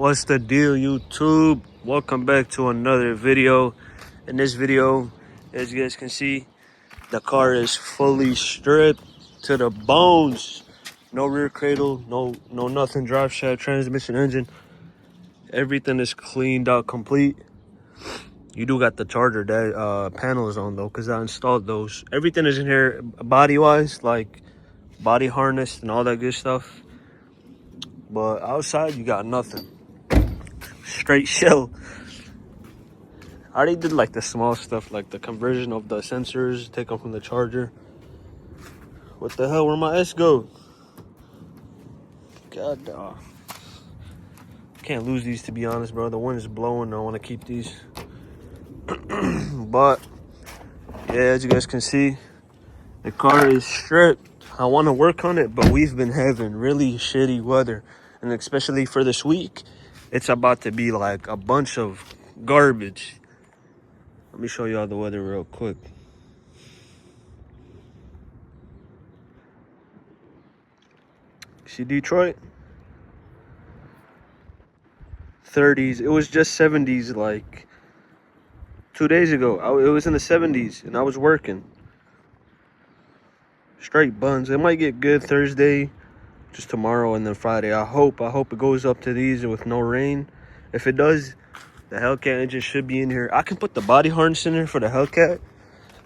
What's the deal, YouTube? Welcome back to another video. In this video, as you guys can see, the car is fully stripped to the bones. No rear cradle, no nothing, drive shaft, transmission, engine. Everything is cleaned out complete. You do got the charger that panels on though, because I installed those. Everything is in here body wise, like body harness and all that good stuff. But outside you got nothing. Straight shell. I already did like the small stuff, like the conversion of the sensors, take them from the charger. What the hell, where my S go? God, can't lose these, to be honest, bro. The wind is blowing, I want to keep these. But yeah, as you guys can see, the car is stripped. I want to work on it, but we've been having really shitty weather, and especially for this week, it's about to be like a bunch of garbage. Let me show y'all the weather real quick. See Detroit? 30s. It was just 70s like 2 days ago. It was in the 70s and I was working. Straight buns. It might get good Thursday, just tomorrow, and then Friday. I hope it goes up to these with no rain. If it does, the Hellcat engine should be in here. I can put the body harness in there for the Hellcat,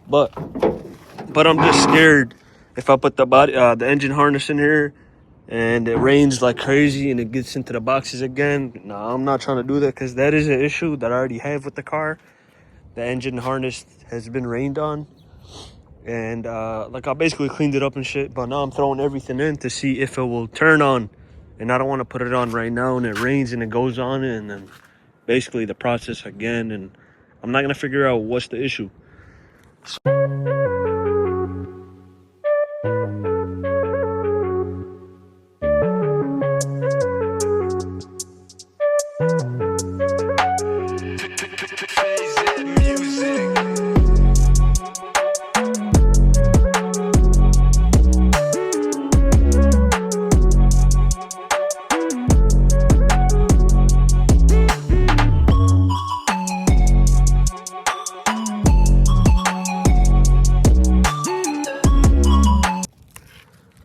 but I'm just scared if I put the engine harness in here and it rains like crazy and it gets into the boxes again. No, I'm not trying to do that, because that is an issue that I already have with the car. The engine harness has been rained on, and like I basically cleaned it up and shit, but now I'm throwing everything in to see if it will turn on, and I don't want to put it on right now and it rains and it goes on, and then basically the process again, and I'm not gonna figure out what's the issue.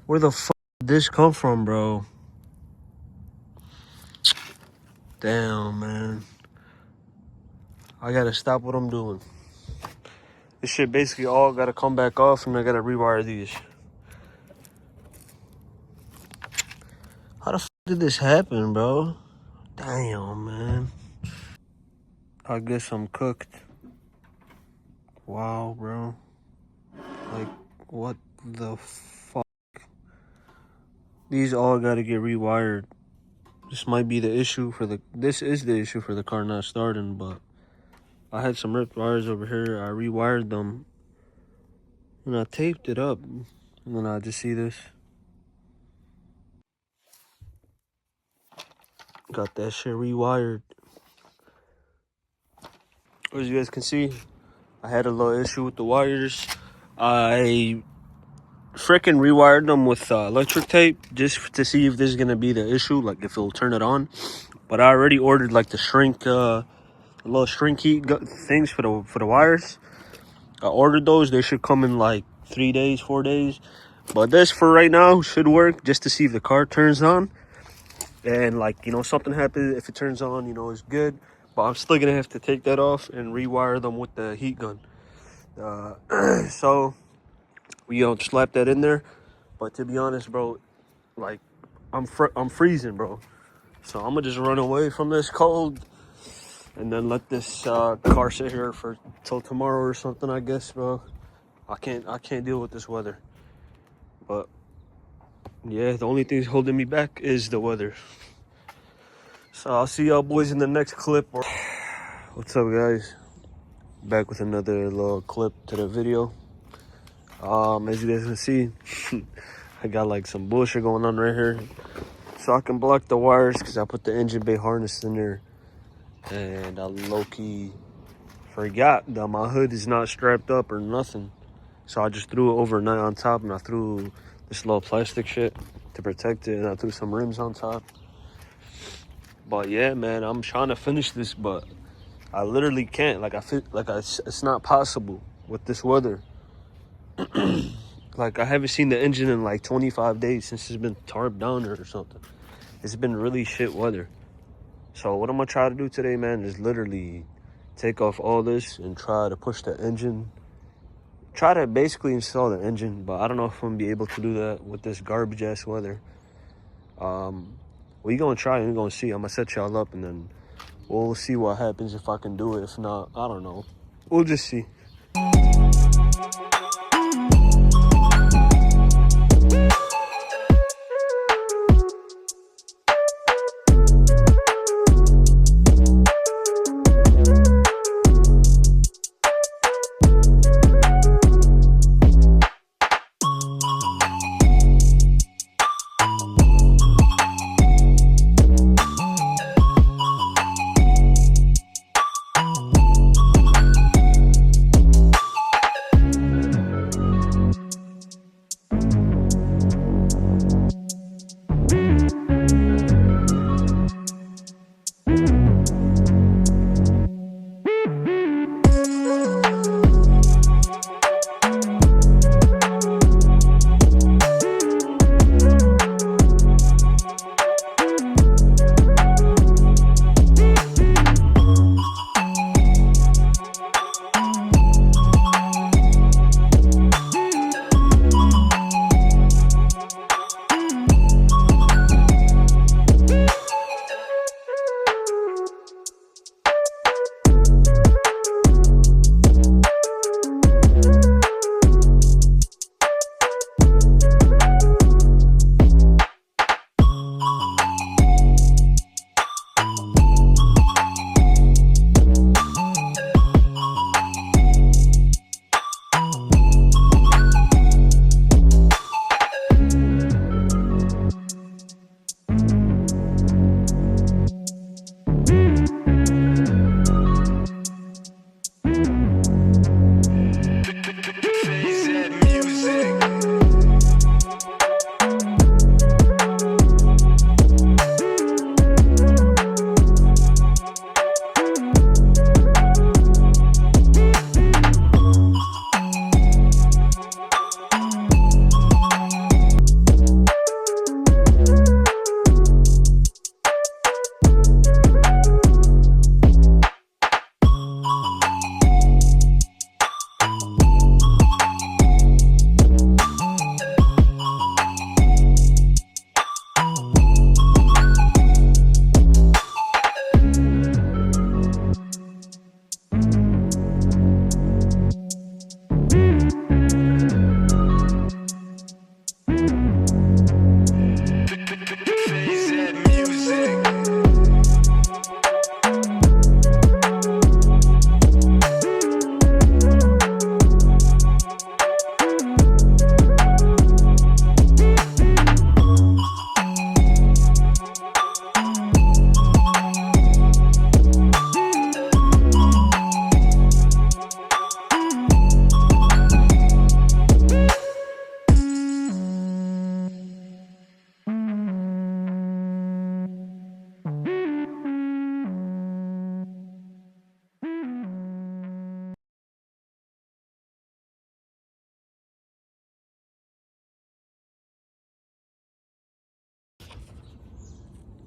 Where the fuck did this come from, bro? Damn, man. I gotta stop what I'm doing. This shit basically all gotta come back off, and I gotta rewire these. How the fuck did this happen, bro? Damn, man. I guess I'm cooked. Wow, bro. Like, what the fuck? These all gotta get rewired. This might be the issue for this is the issue for the car not starting, but I had some ripped wires over here. I rewired them and I taped it up, and then I just see this. Got that shit rewired. As you guys can see, I had a little issue with the wires. I freaking rewired them with electric tape just to see if this is gonna be the issue, like if it'll turn it on. But I already ordered like the shrink, little shrink heat things for the wires. I ordered those. They should come in like 3 days, 4 days. But this for right now should work, just to see if the car turns on. And like, you know, something happens, if it turns on, you know, it's good. But I'm still gonna have to take that off and rewire them with the heat gun. So we slap that in there. But to be honest, bro, like I'm freezing, bro. So I'm gonna just run away from this cold and then let this car sit here for till tomorrow or something, I guess, bro. I can't deal with this weather. But yeah, the only thing holding me back is the weather. So I'll see y'all boys in the next clip. What's up, guys? Back with another little clip to the video. As you guys can see, I got like some bullshit going on right here, so I can block the wires, because I put the engine bay harness in there, and I low-key forgot that my hood is not strapped up or nothing. So I just threw it overnight on top, and I threw this little plastic shit to protect it, and I threw some rims on top. But yeah, man, I'm trying to finish this, but I literally can't. Like I feel like it's not possible with this weather. Like I haven't seen the engine in like 25 days since it's been tarped down or something. It's been really shit weather. So what I'm gonna try to do today, man, is literally take off all this and try to push the engine. Try to basically install the engine, but I don't know if I'm gonna be able to do that with this garbage ass weather. Well, you're gonna try and you're gonna see. I'm gonna set y'all up and then we'll see what happens if I can do it. If not, I don't know. We'll just see.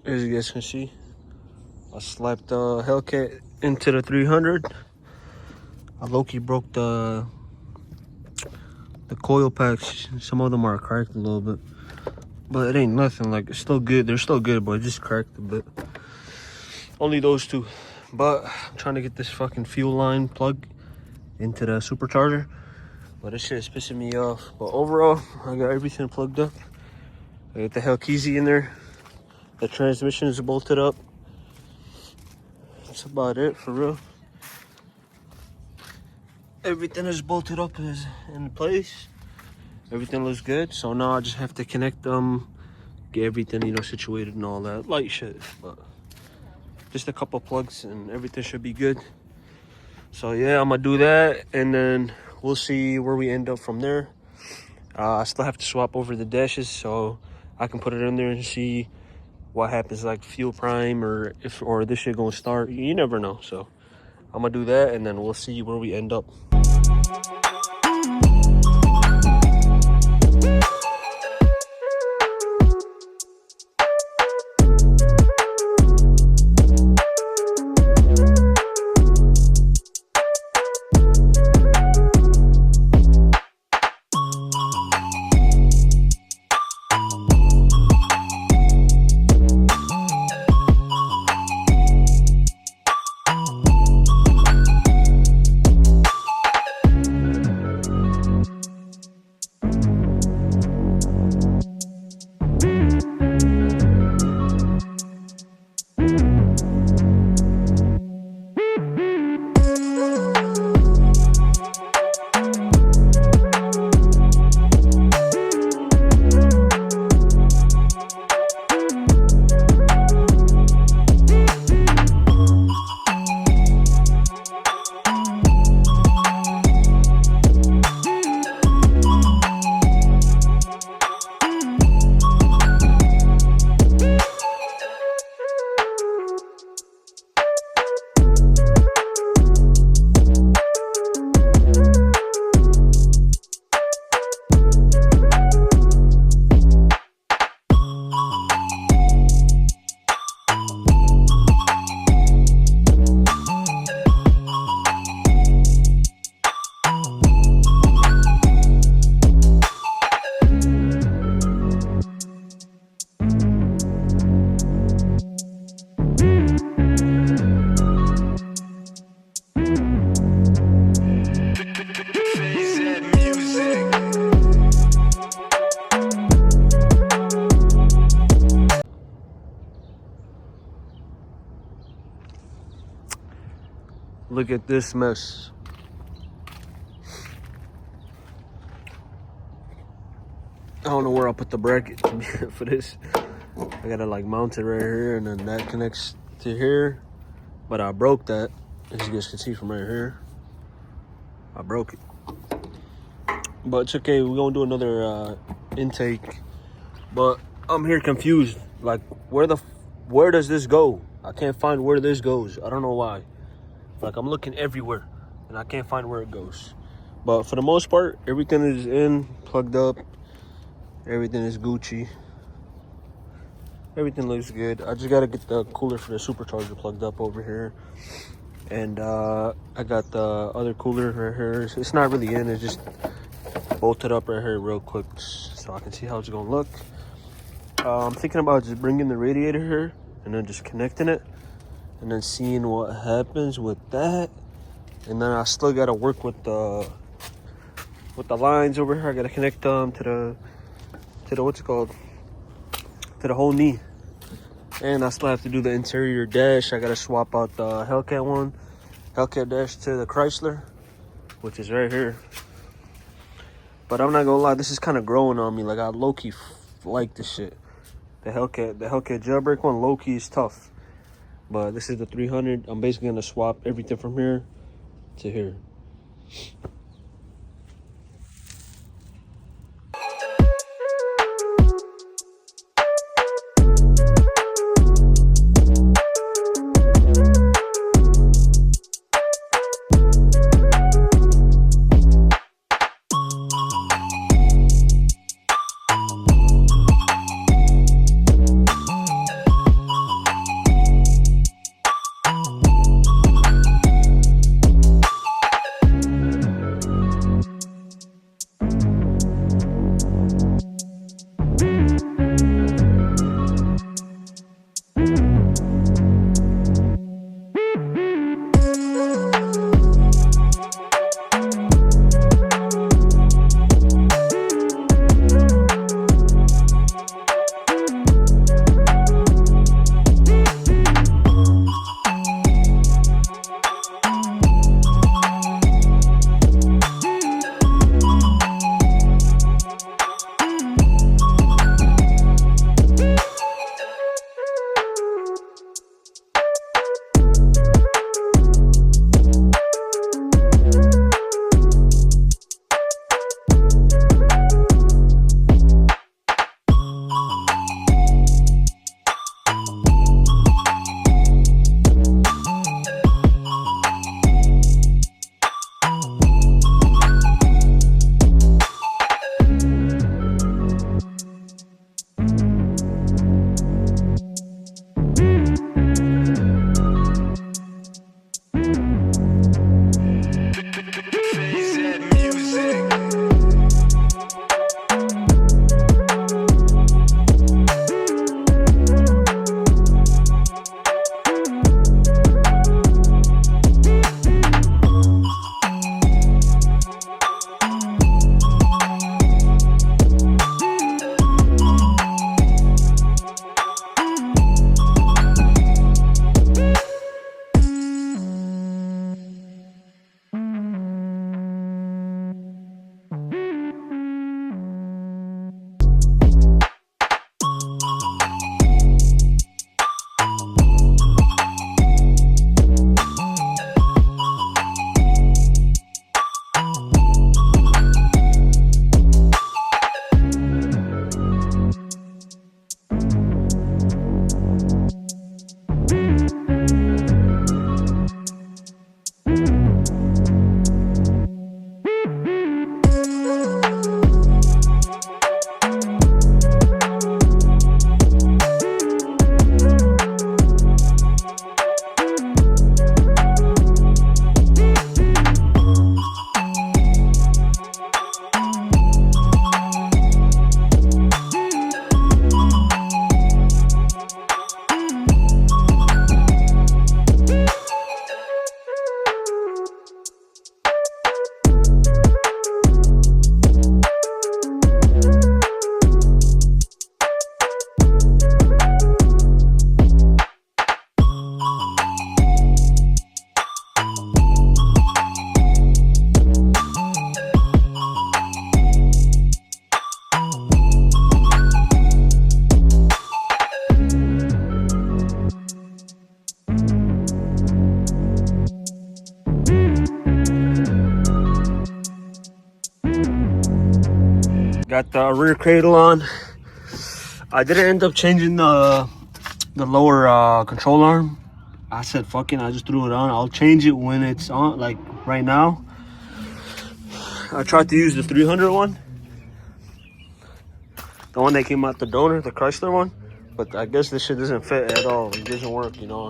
As you guys can see, I slapped the Hellcat into the 300. I low-key broke the coil packs. Some of them are cracked a little bit, but it ain't nothing. Like, it's still good. They're still good, but it just cracked a bit. Only those two. But I'm trying to get this fucking fuel line plug into the supercharger, but this shit is pissing me off. But overall, I got everything plugged up. I got the Hellcat in there. The transmission is bolted up. That's about it for real. Everything is bolted up, is in place. Everything looks good. So now I just have to connect them, get everything, you know, situated and all that light shit. But just a couple plugs and everything should be good. So yeah, I'm gonna do that and then we'll see where we end up from there. I still have to swap over the dashes so I can put it in there and see what happens, like fuel prime, or this shit gonna start. You never know. So I'm gonna do that, and then we'll see where we end up. Look at this mess. I don't know where I'll put the bracket for this. I gotta like mount it right here, and then that connects to here. But I broke that, as you guys can see from right here. I broke it. But it's okay, we're gonna do another intake. But I'm here confused. Like, where does this go? I can't find where this goes. I don't know why. Like, I'm looking everywhere and I can't find where it goes. But for the most part, everything is in, plugged up. Everything is Gucci. Everything looks good. I just gotta get the cooler for the supercharger plugged up over here. And I got the other cooler right here. It's not really in, it's just bolted up right here real quick so I can see how it's gonna look. I'm thinking about just bringing the radiator here and then just connecting it and then seeing what happens with that. And then I still gotta work with the lines over here. I gotta connect them to the what's it called, to the whole knee. And I still have to do the interior dash. I gotta swap out the Hellcat dash to the Chrysler, which is right here. But I'm not gonna lie, this is kind of growing on me. Like, I low-key like this shit. The Hellcat jailbreak one, low-key is tough. But this is the 300. I'm basically gonna swap everything from here to here. Got the rear cradle on. I didn't end up changing the lower control arm. I said fucking, I just threw it on. I'll change it when it's on, like right now. I tried to use the 300 one. The one that came out the donor, the Chrysler one. But I guess this shit doesn't fit at all. It doesn't work, you know,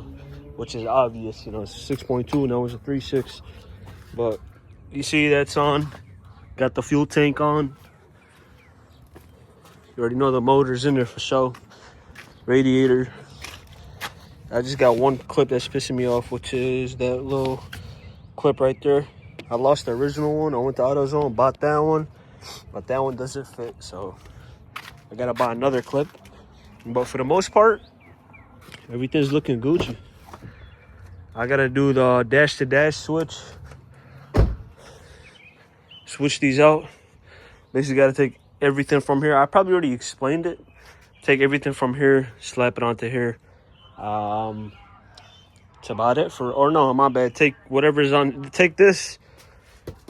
which is obvious. You know, it's a 6.2, now it's a 3.6. But you see that's on. Got the fuel tank on. You already know the motor's in there for sure. Radiator. I just got one clip that's pissing me off, which is that little clip right there. I lost the original one. I went to AutoZone, bought that one, but that one doesn't fit, so I gotta buy another clip. But for the most part, everything's looking Gucci. I gotta do the dash to dash switch. Switch these out. Basically gotta take everything from here. I probably already explained it. Take everything from here, slap it onto here. That's about it for, or no, my bad. Take whatever's on, take this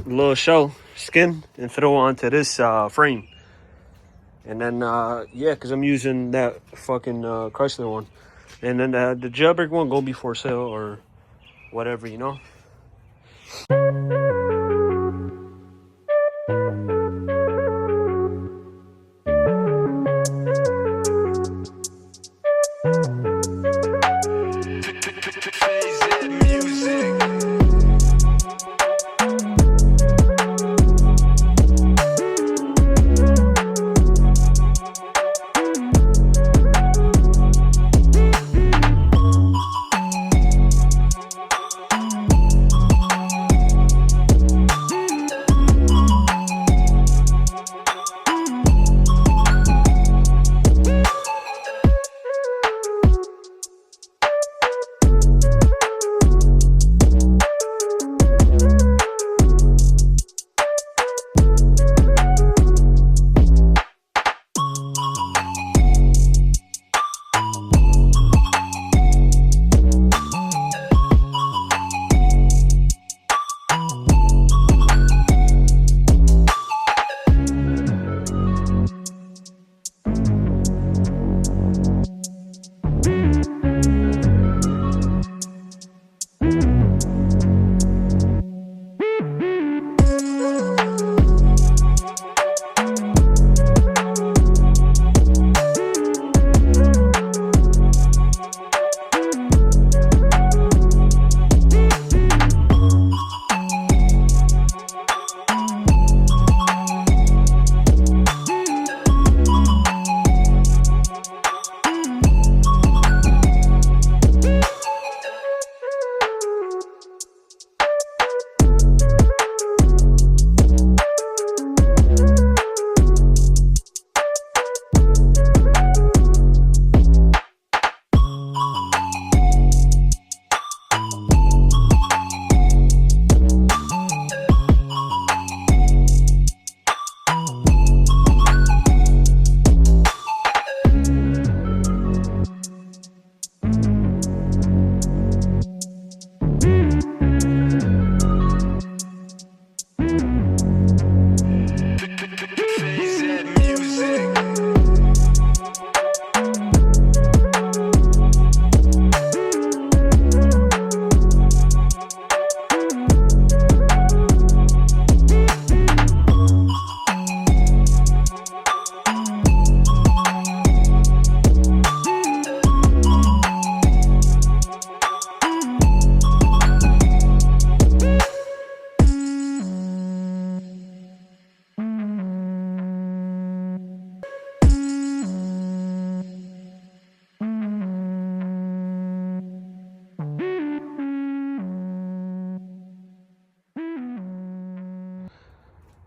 little shell skin and throw onto this frame. And then, yeah, because I'm using that fucking Chrysler one. And then the jailbreak one gonna be for sale or whatever, you know?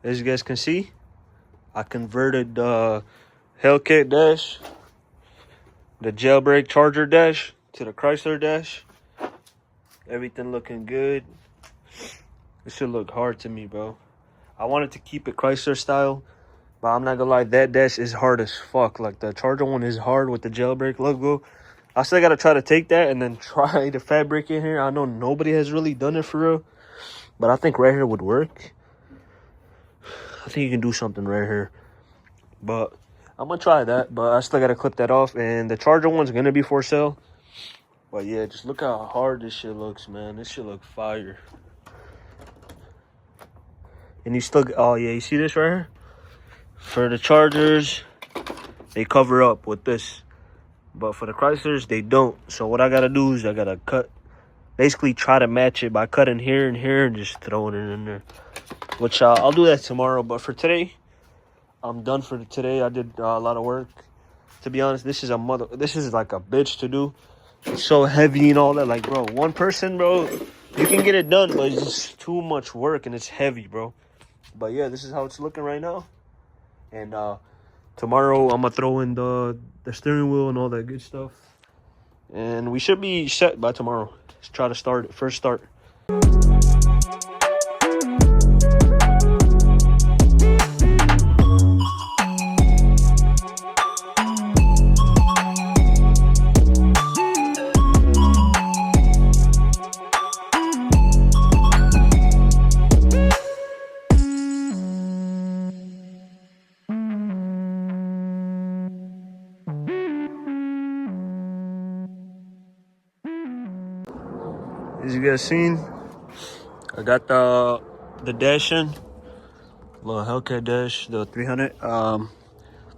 As you guys can see, I converted the Hellcat dash, the jailbreak Charger dash to the Chrysler dash. Everything looking good. It should look hard to me, bro. I wanted to keep it Chrysler style, but I'm not gonna lie, that dash is hard as fuck. Like the Charger one is hard with the jailbreak logo. I still gotta try to take that and then try the fabric in here. I know nobody has really done it for real, but I think right here would work. I think you can do something right here. But I'm gonna try that, but I still gotta clip that off. And the Charger one's gonna be for sale. But yeah, just look how hard this shit looks, man. This shit look fire. And you still, oh yeah, you see this right here? For the Chargers, they cover up with this. But for the Chryslers, they don't. So what I gotta do is I gotta cut, basically try to match it by cutting here and here and just throwing it in there. Which I'll do that tomorrow. But for today, I'm done for today. I did a lot of work. To be honest, this is like a bitch to do. It's so heavy and all that. Like, bro, one person, bro, you can get it done, but it's just too much work and it's heavy, bro. But yeah, this is how it's looking right now. And tomorrow I'm gonna throw in the steering wheel and all that good stuff. And we should be set by tomorrow. Let's try to start it. First start. As you guys seen, I got the dash in, little Hellcat dash, the 300.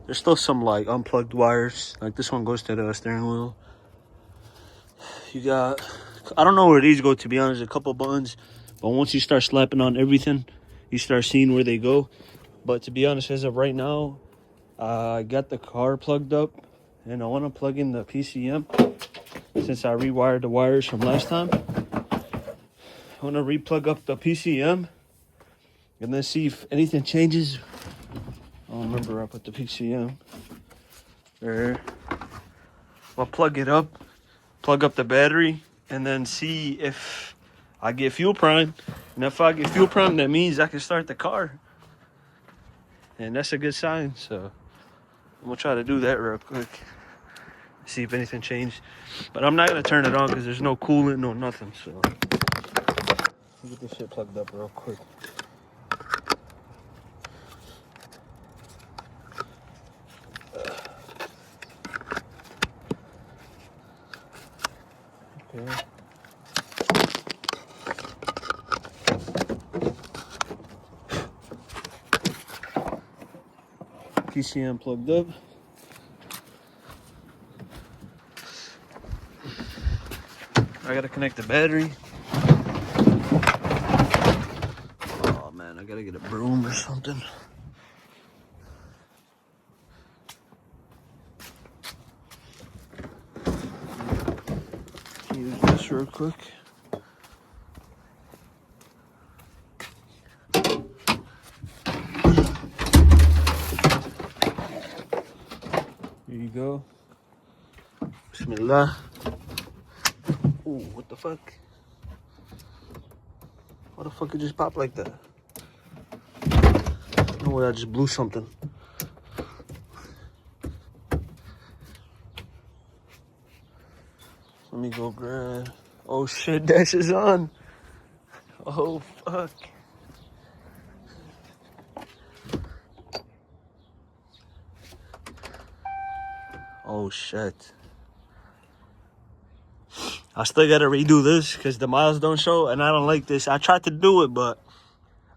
There's still some like unplugged wires. Like this one goes to the steering wheel. You got, I don't know where these go, to be honest, a couple buttons. But once you start slapping on everything, you start seeing where they go. But to be honest, as of right now, I got the car plugged up and I want to plug in the PCM since I rewired the wires from last time. I want to replug up the PCM and then see if anything changes. I don't remember I put the PCM there. I'll plug it up, plug up the battery, and then see if I get fuel prime. And if I get fuel prime, that means I can start the car. And that's a good sign. So I'm going to try to do that real quick. See if anything changed. But I'm not going to turn it on because there's no coolant, no nothing. So let me get this shit plugged up real quick. Okay. PCM plugged up. I gotta connect the battery. Oh man, I gotta get a broom or something. Use this real quick. Here you go. Bismillah. Ooh, what the fuck? Why the fuck it just popped like that? No way, I just blew something. Let me go grab. Oh shit, dash is on. Oh fuck. Oh shit. I still gotta redo this because the miles don't show and I don't like this. I tried to do it, but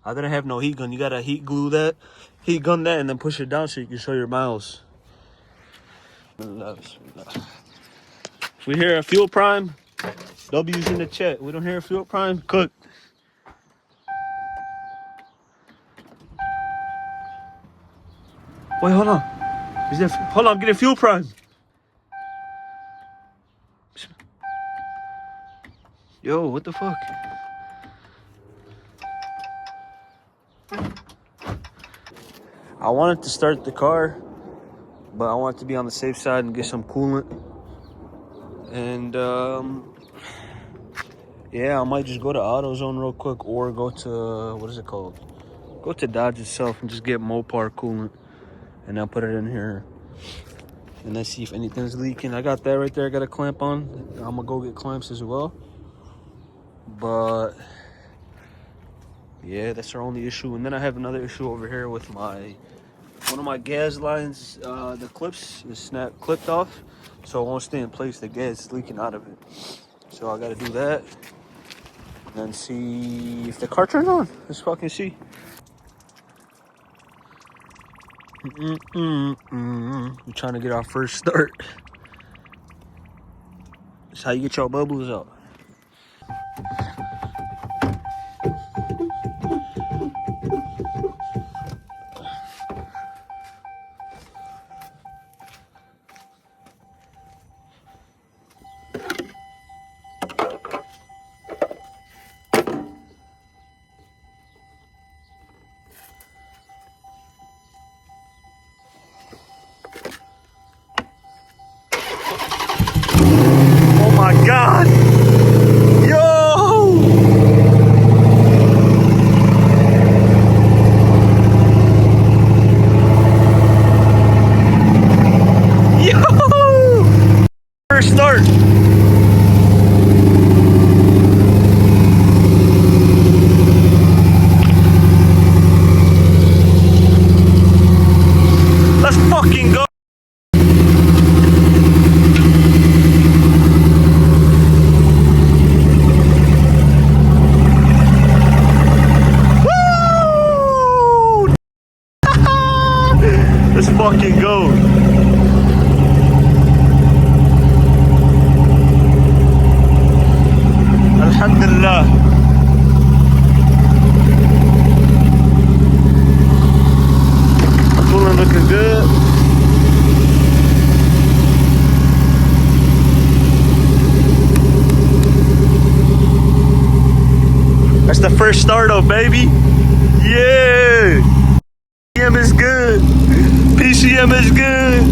I didn't have no heat gun. You gotta heat gun that, and then push it down so you can show your miles. If we hear a fuel prime, W's in the chat. We don't hear a fuel prime, cook. Wait, hold on. Hold on, I'm getting fuel prime. Yo, what the fuck? I wanted to start the car, but I wanted to be on the safe side and get some coolant. And yeah, I might just go to AutoZone real quick or go to, what is it called? Go to Dodge itself and just get Mopar coolant. And I'll put it in here. And then see if anything's leaking. I got that right there I got a clamp on. I'm gonna go get clamps as well. But yeah, that's our only issue. And then I have another issue over here with my One of my gas lines, the clips is clipped off, so it won't stay in place. The gas is leaking out of it. So I gotta do that. And then see if the car turns on. Let's fucking see. We're trying to get our first start. That's how you get your bubbles out. Oh my God! Yo! Yo! First start. Let's fucking go. Woo! Let's fucking go. Alhamdulillah. Cooling looking good. That's the first start up, baby. Yeah. PCM is good. PCM is good.